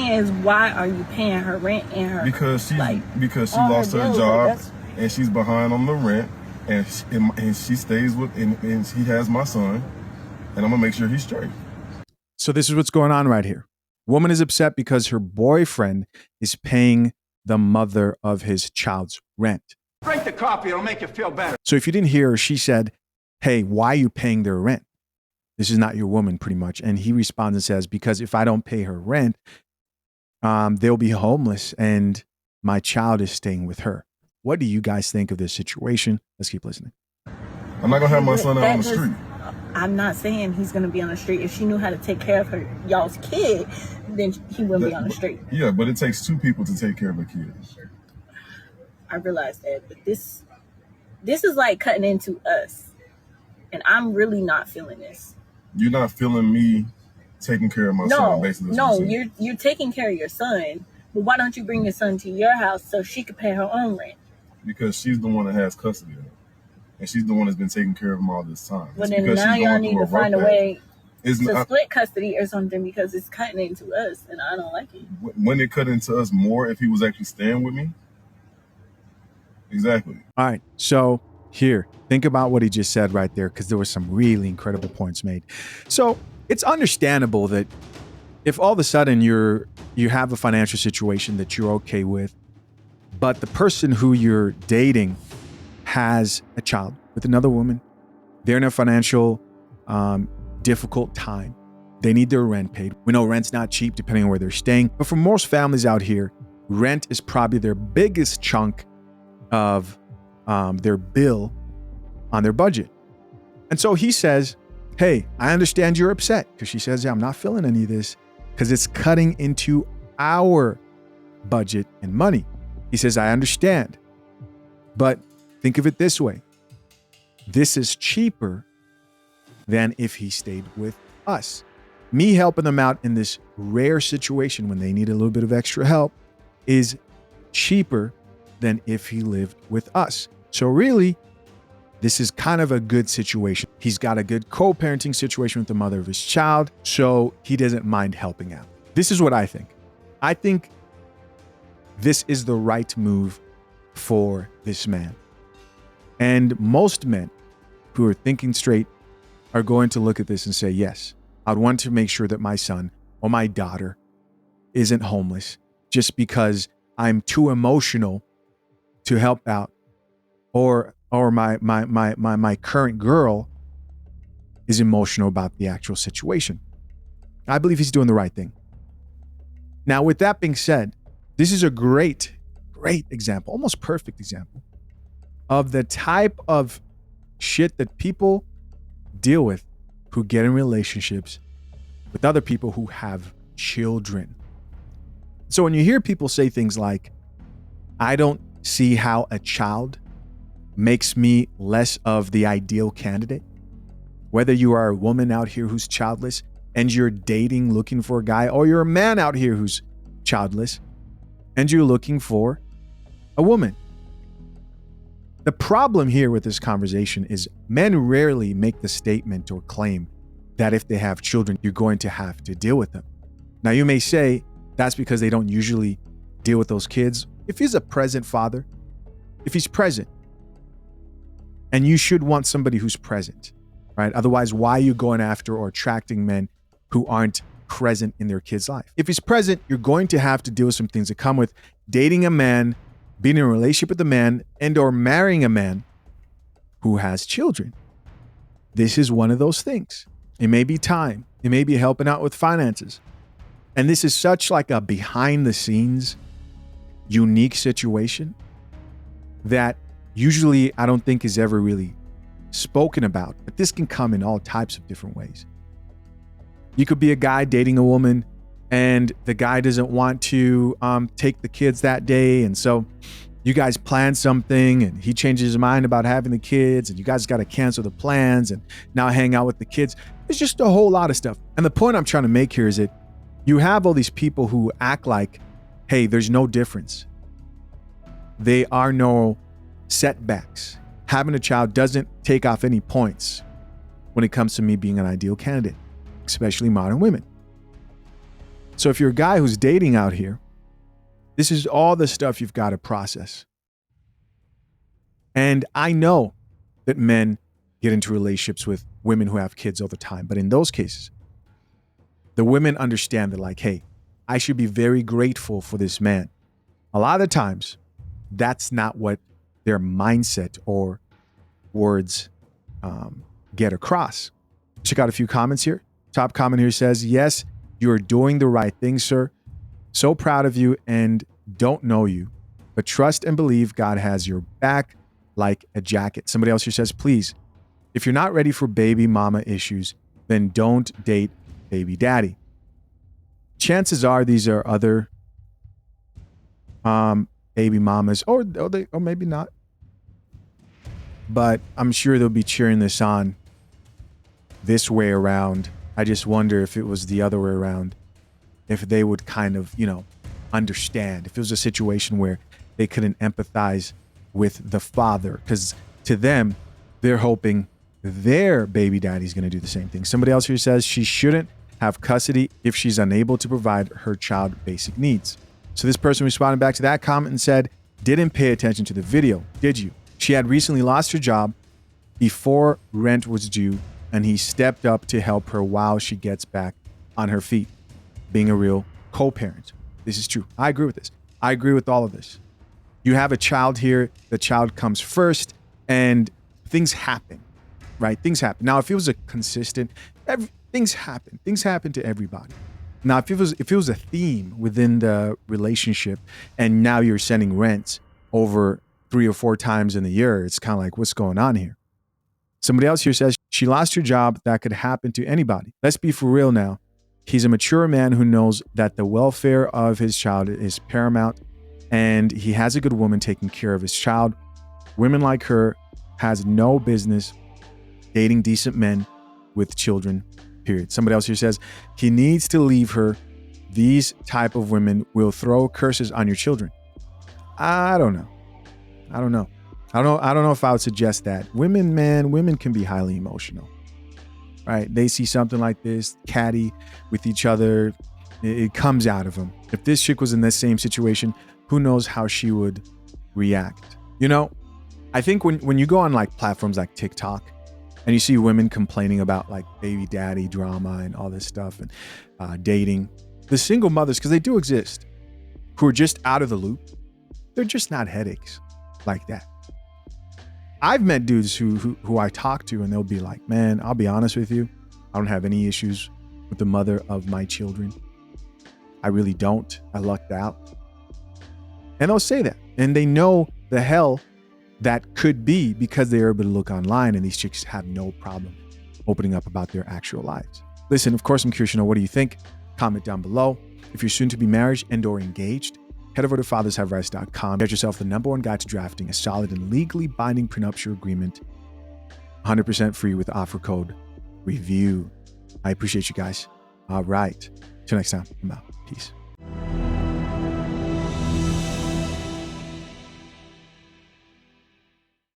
saying is, why are you paying her rent and her because she lost her job and she's behind on the rent, and she stays with and he has my son, and I'm gonna make sure he's straight. So this is what's going on right here. Woman is upset because her boyfriend is paying the mother of his child's rent. Drink the coffee, it'll make you feel better. So if you didn't hear her, she said, hey, why are you paying their rent? This is not your woman, pretty much. And he responds and says, because if I don't pay her rent, they'll be homeless and my child is staying with her. What do you guys think of this situation? Let's keep listening. I'm not going to have my son out on the street. I'm not saying he's going to be on the street. If she knew how to take care of y'all's kid, then he wouldn't be on the street. Yeah, but it takes two people to take care of a kid. I realize that, but this is like cutting into us, and I'm really not feeling this. You're not feeling me taking care of my son, basically. No, you're taking care of your son, but why don't you bring your son to your house so she could pay her own rent? Because she's the one that has custody of him, and she's the one that's been taking care of him all this time. Well, then now y'all need to find a way to split custody or something, because it's cutting into us, and I don't like it. When it cut into us more, if he was actually staying with me. Exactly. All right. So here, think about what he just said right there, because there were some really incredible points made. So it's understandable that if all of a sudden you have a financial situation that you're okay with, but the person who you're dating has a child with another woman, they're in a financial difficult time. They need their rent paid. We know rent's not cheap depending on where they're staying. But for most families out here, rent is probably their biggest chunk of their bill on their budget. And so he says, hey, I understand you're upset, because she says, yeah, I'm not feeling any of this because it's cutting into our budget and money. He says, I understand, but think of it this way. This is cheaper than if he stayed with us. Me helping them out in this rare situation when they need a little bit of extra help is cheaper than if he lived with us. So really, this is kind of a good situation. He's got a good co-parenting situation with the mother of his child, so he doesn't mind helping out. This is what I think. I think this is the right move for this man. And most men who are thinking straight are going to look at this and say, yes, I'd want to make sure that my son or my daughter isn't homeless just because I'm too emotional to help out, or my current girl is emotional about the actual situation. I believe he's doing the right thing. Now, with that being said, this is a great example, almost perfect example of the type of shit that people deal with who get in relationships with other people who have children. So when you hear people say things like, I don't see how a child makes me less of the ideal candidate, whether you are a woman out here who's childless and you're dating, looking for a guy, or you're a man out here who's childless and you're looking for a woman. The problem here with this conversation is men rarely make the statement or claim that if they have children, you're going to have to deal with them. Now, you may say that's because they don't usually deal with those kids. If he's a present father, if he's present, and you should want somebody who's present, right? Otherwise, why are you going after or attracting men who aren't present in their kid's life? If he's present, you're going to have to deal with some things that come with dating a man, being in a relationship with a man, and or marrying a man who has children. This is one of those things. It may be time. It may be helping out with finances. And this is such like a behind the scenes, unique situation that usually I don't think is ever really spoken about, but this can come in all types of different ways. You could be a guy dating a woman and the guy doesn't want to take the kids that day. And so you guys plan something and he changes his mind about having the kids and you guys got to cancel the plans and now hang out with the kids. It's just a whole lot of stuff. And the point I'm trying to make here is that you have all these people who act like, hey, there's no difference. There are no setbacks. Having a child doesn't take off any points when it comes to me being an ideal candidate, especially modern women. So if you're a guy who's dating out here, this is all the stuff you've got to process. And I know that men get into relationships with women who have kids all the time. But in those cases, the women understand that, like, hey, I should be very grateful for this man. A lot of times, that's not what their mindset or words get across. Check out a few comments here. Top comment here says, yes, you are doing the right thing, sir. So proud of you and don't know you, but trust and believe God has your back like a jacket. Somebody else here says, please, if you're not ready for baby mama issues, then don't date baby daddy. Chances are these are other baby mamas, or maybe not. But I'm sure they'll be cheering this on this way around. I just wonder if it was the other way around, if they would kind of, understand. If it was a situation where they couldn't empathize with the father, because to them, they're hoping their baby daddy's going to do the same thing. Somebody else here says she shouldn't have custody if she's unable to provide her child basic needs. So this person responded back to that comment and said, didn't pay attention to the video, did you? She had recently lost her job before rent was due, and he stepped up to help her while she gets back on her feet, being a real co-parent. This is true. I agree with this. I agree with all of this. You have a child here, the child comes first, and things happen, right? Things happen. Now, if it was a consistent, things happen. Things happen to everybody. Now, if it was a theme within the relationship, and now you're sending rents over 3 or 4 times in the year, it's kind of like, what's going on here? Somebody else here says she lost her job. That could happen to anybody. Let's be for real now. He's a mature man who knows that the welfare of his child is paramount, and he has a good woman taking care of his child. Women like her has no business dating decent men with children, period. Somebody else here says he needs to leave her. These type of women will throw curses on your children. I don't know. I don't know if I would suggest that. Women can be highly emotional, right? They see something like this, catty with each other. It comes out of them. If this chick was in this same situation, who knows how she would react? I think when you go on like platforms like TikTok and you see women complaining about like baby daddy drama and all this stuff and dating, the single mothers, because they do exist, who are just out of the loop, they're just not headaches like that. I've met dudes who I talk to and they'll be like, man, I'll be honest with you. I don't have any issues with the mother of my children. I really don't. I lucked out. And they'll say that. And they know the hell that could be because they're able to look online, and these chicks have no problem opening up about their actual lives. Listen, of course, I'm curious to know, what do you think? Comment down below. If you're soon to be married and or engaged, head over to fathershaverights.com. Get yourself the #1 guide to drafting a solid and legally binding prenuptial agreement, 100% free with offer code REVIEW. I appreciate you guys. All right. Till next time, I'm out. Peace.